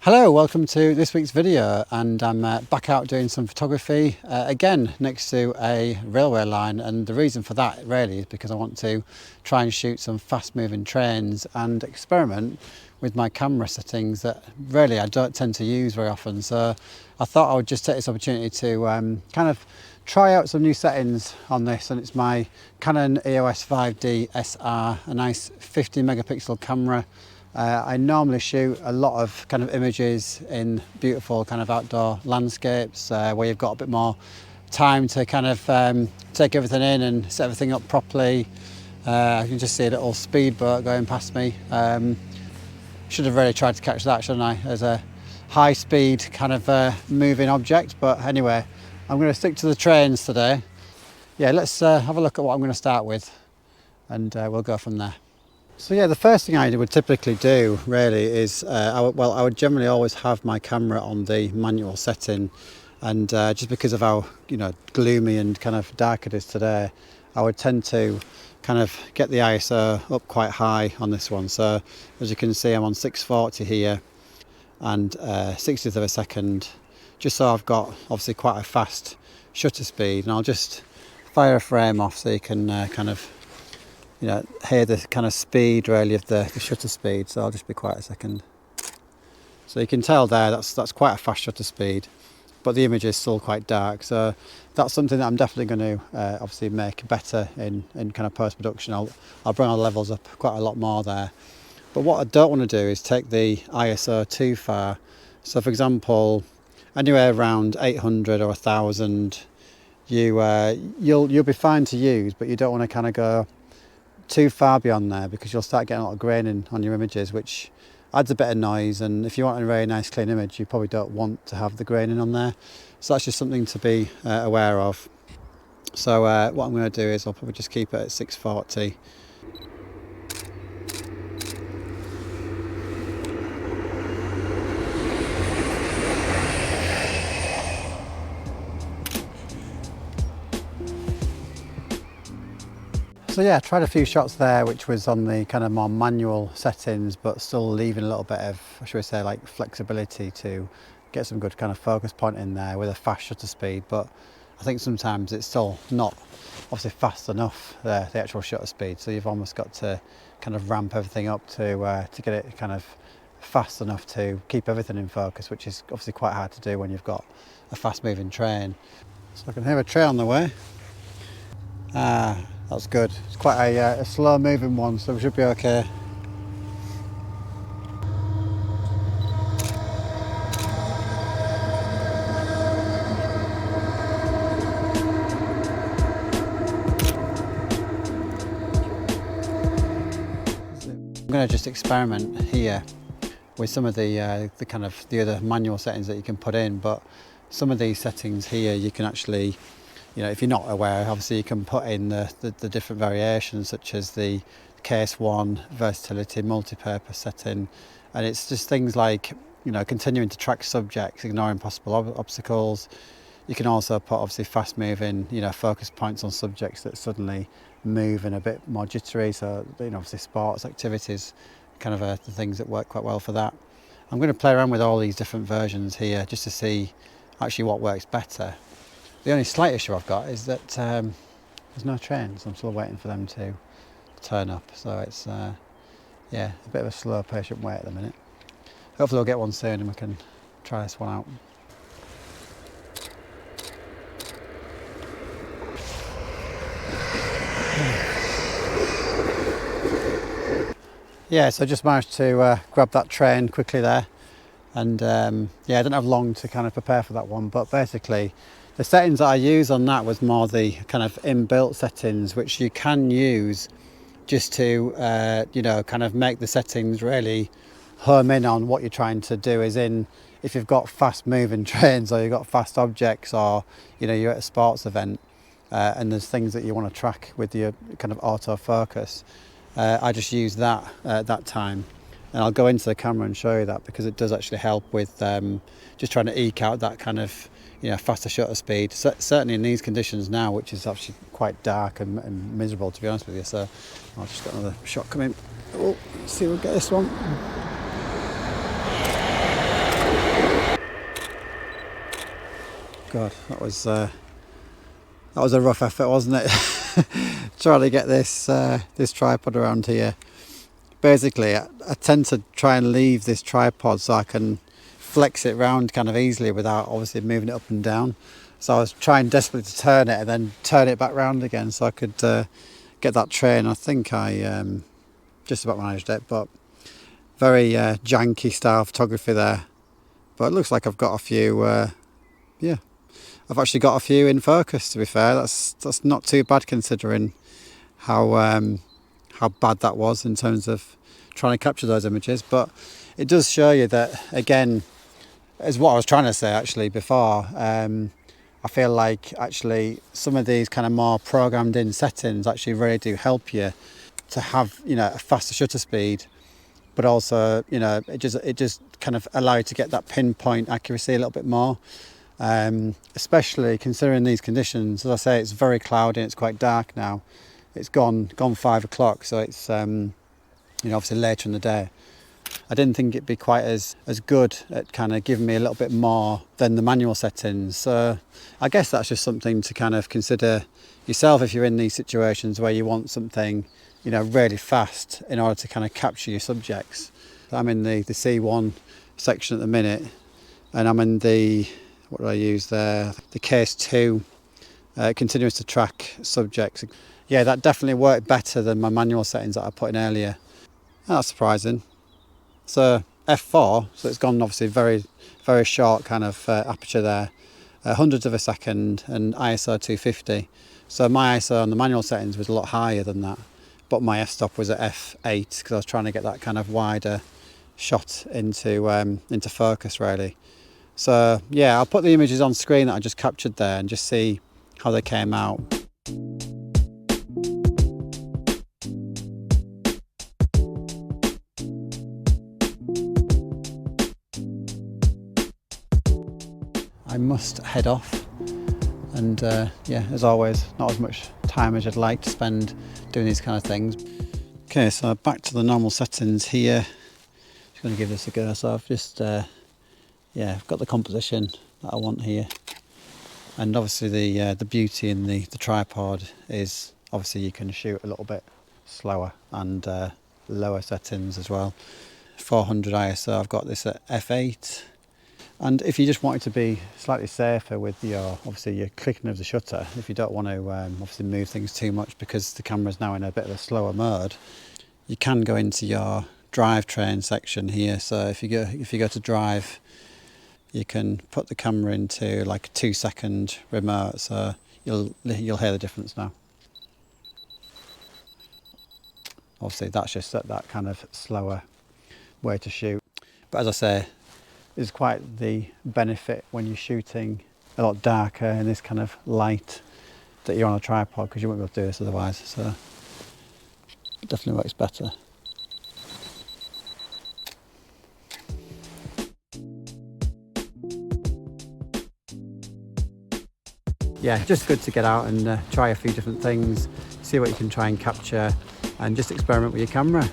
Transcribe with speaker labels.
Speaker 1: Hello, welcome to this week's video, and I'm back out doing some photography again next to a railway line, and the reason for that really is because I want to try and shoot some fast moving trains and experiment with my camera settings that really I don't tend to use very often. So I thought I would just take this opportunity to kind of try out some new settings on this, and it's my Canon EOS 5D SR, a nice 50 megapixel camera. I normally shoot a lot of kind of images in beautiful kind of outdoor landscapes where you've got a bit more time to kind of take everything in and set everything up properly. I can just see a little speedboat going past me. Should have really tried to catch that, shouldn't I, as a high speed kind of moving object, but anyway, I'm going to stick to the trains today. Yeah, let's have a look at what I'm going to start with, and we'll go from there. So yeah, the first thing I would typically do really is, I would generally always have my camera on the manual setting, and just because of how gloomy and kind of dark it is today, I would tend to kind of get the ISO up quite high on this one. So as you can see, I'm on 640 here and 60th of a second, just so I've got obviously quite a fast shutter speed, and I'll just fire a frame off so you can kind of hear the kind of speed really of the shutter speed. So I'll just be quiet a second. So you can tell there that's quite a fast shutter speed, but the image is still quite dark. So that's something that I'm definitely going to obviously make better in kind of post-production. I'll bring our levels up quite a lot more there. But what I don't want to do is take the ISO too far. So for example, anywhere around 800 or 1000, you'll be fine to use, but you don't want to kind of go too far beyond there, because you'll start getting a lot of graining on your images, which adds a bit of noise, and if you want a very nice clean image, you probably don't want to have the graining on there. So that's just something to be aware of. So what I'm going to do is I'll probably just keep it at 640. So yeah, I tried a few shots there which was on the kind of more manual settings, but still leaving a little bit of, should we say, like flexibility to get some good kind of focus point in there with a fast shutter speed. But I think sometimes it's still not obviously fast enough, the actual shutter speed, so you've almost got to kind of ramp everything up to get it kind of fast enough to keep everything in focus, which is obviously quite hard to do when you've got a fast moving train. So I can hear a train on the way. That's good. It's quite a slow moving one, so we should be okay. I'm going to just experiment here with some of the kind of the other manual settings that you can put in, but some of these settings here you can actually, if you're not aware, obviously you can put in the different variations, such as the case 1, versatility, multi-purpose setting, and it's just things like continuing to track subjects, ignoring possible obstacles. You can also put obviously fast moving focus points on subjects that suddenly move and a bit more jittery, so obviously sports activities kind of the things that work quite well for that. I'm going to play around with all these different versions here just to see actually what works better. The only slight issue I've got is that there's no trains. I'm still waiting for them to turn up, so it's yeah, a bit of a slow patient wait at the minute. Hopefully we'll get one soon and we can try this one out. Yeah, so I just managed to grab that train quickly there, and yeah, I didn't have long to kind of prepare for that one, but basically the settings that I use on that was more the kind of inbuilt settings, which you can use just to kind of make the settings really home in on what you're trying to do, as in if you've got fast moving trains or you've got fast objects, or you're at a sports event and there's things that you want to track with your kind of autofocus. I just use that at that time, and I'll go into the camera and show you that, because it does actually help with just trying to eke out that kind of faster shutter speed. So, certainly in these conditions now, which is actually quite dark and miserable, to be honest with you. So I'll just get another shot coming. Oh, let's see if we'll get this one. God, that was a rough effort, wasn't it? Trying to get this this tripod around here. Basically, I tend to try and leave this tripod so I can flex it round kind of easily without obviously moving it up and down. So I was trying desperately to turn it and then turn it back round again so I could get that tray. And I think I just about managed it, but very janky style photography there. But it looks like I've got a few, yeah, I've actually got a few in focus, to be fair. That's not too bad considering how bad that was in terms of trying to capture those images. But it does show you that, again, is what I was trying to say actually before. I feel like actually some of these kind of more programmed in settings actually really do help you to have, you know, a faster shutter speed, but also, you know, it just kind of allow you to get that pinpoint accuracy a little bit more. Especially considering these conditions. As I say, it's very cloudy and it's quite dark now. It's gone 5 o'clock, so it's you know, obviously later in the day. I didn't think it'd be quite as good at kind of giving me a little bit more than the manual settings. So I guess that's just something to kind of consider yourself if you're in these situations where you want something, you know, really fast in order to kind of capture your subjects. I'm in the C1 section at the minute, and I'm in the, what do I use there? The case 2, continuous to track subjects. Yeah, that definitely worked better than my manual settings that I put in earlier. That's surprising. So f4, so it's gone obviously very, very short kind of aperture there, hundredths of a second, and ISO 250. So my ISO on the manual settings was a lot higher than that, but my f-stop was at f8 because I was trying to get that kind of wider shot into focus really. So yeah, I'll put the images on screen that I just captured there and just see how they came out. I must head off, and yeah, as always, not as much time as I'd like to spend doing these kind of things. Okay, so back to the normal settings here. Just going to give this a go. So I've just yeah, I've got the composition that I want here, and obviously the beauty in the tripod is obviously you can shoot a little bit slower and lower settings as well. 400 ISO, I've got this at f8. And if you just want it to be slightly safer with your, obviously your clicking of the shutter, if you don't want to obviously move things too much because the camera's now in a bit of a slower mode, you can go into your drivetrain section here. So if you go to drive, you can put the camera into like a 2-second remote, so you'll hear the difference now. Obviously that's just that kind of slower way to shoot. But as I say, is quite the benefit when you're shooting a lot darker in this kind of light that you're on a tripod, because you won't be able to do this otherwise. So it definitely works better. Yeah, just good to get out and try a few different things, see what you can try and capture, and just experiment with your camera.